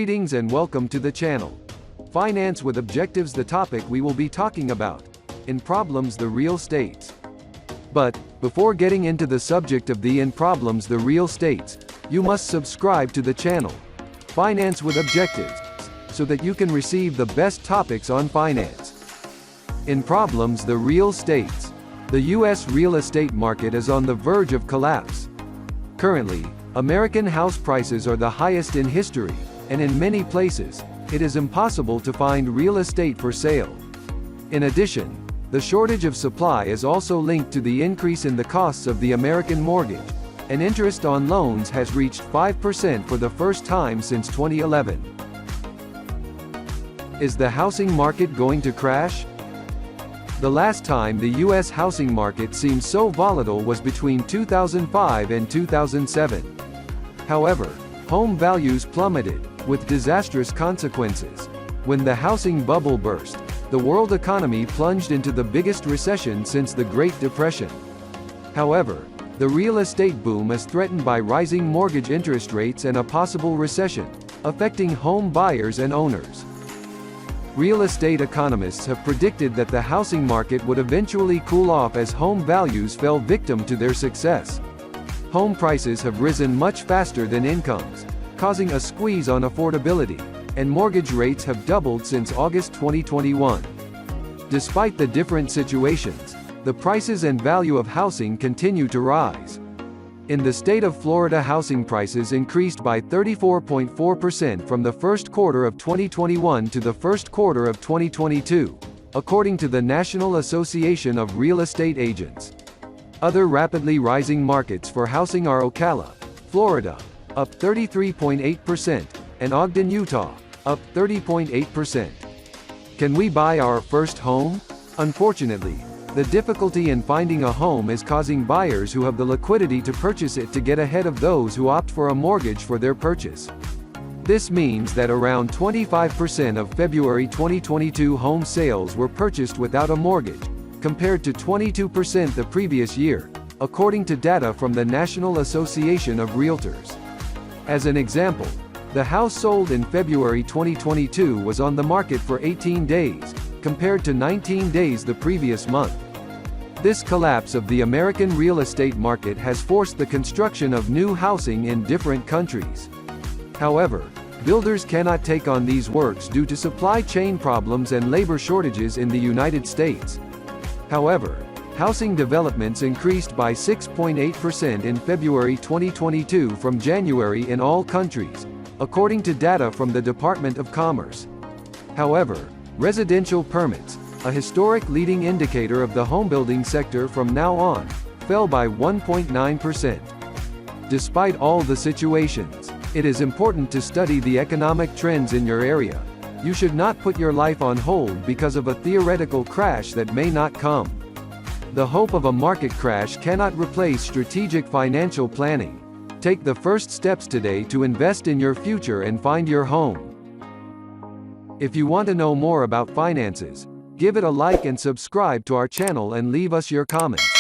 Greetings and welcome to the channel. Finance with Objectives, the topic we will be talking about. In Problems, the Real States. But, before getting into the subject of the In Problems, the Real States, you must subscribe to the channel, Finance with Objectives, so that you can receive the best topics on finance. In Problems, the Real States. The U.S. real estate market is on the verge of collapse. Currently, American house prices are the highest in history, and in many places, it is impossible to find real estate for sale. In addition, the shortage of supply is also linked to the increase in the costs of the American mortgage, and interest on loans has reached 5% for the first time since 2011. Is the housing market going to crash? The last time the U.S. housing market seemed so volatile was between 2005 and 2007. However, home values plummeted, with disastrous consequences. When the housing bubble burst, the world economy plunged into the biggest recession since the Great Depression. However, the real estate boom is threatened by rising mortgage interest rates and a possible recession, affecting home buyers and owners. Real estate economists have predicted that the housing market would eventually cool off as home values fell victim to their success. Home prices have risen much faster than incomes, causing a squeeze on affordability, and mortgage rates have doubled since August 2021. Despite the different situations, the prices and value of housing continue to rise. In the state of Florida, housing prices increased by 34.4% from the first quarter of 2021 to the first quarter of 2022, according to the National Association of Real Estate Agents. Other rapidly rising markets for housing are Ocala, Florida, up 33.8%, and Ogden, Utah, up 30.8%. Can we buy our first home? Unfortunately, the difficulty in finding a home is causing buyers who have the liquidity to purchase it to get ahead of those who opt for a mortgage for their purchase. This means that around 25% of February 2022 home sales were purchased without a mortgage, compared to 22% the previous year, according to data from the National Association of Realtors. As an example, the house sold in February 2022 was on the market for 18 days, compared to 19 days the previous month. This collapse of the American real estate market has forced the construction of new housing in different countries. However, builders cannot take on these works due to supply chain problems and labor shortages in the United States. However, housing developments increased by 6.8% in February 2022 from January in all countries, according to data from the Department of Commerce. However, residential permits, a historic leading indicator of the homebuilding sector from now on, fell by 1.9%. Despite all the situations, it is important to study the economic trends in your area. You should not put your life on hold because of a theoretical crash that may not come. The hope of a market crash cannot replace strategic financial planning. Take the first steps today to invest in your future and find your home. If you want to know more about finances, give it a like and subscribe to our channel and leave us your comments.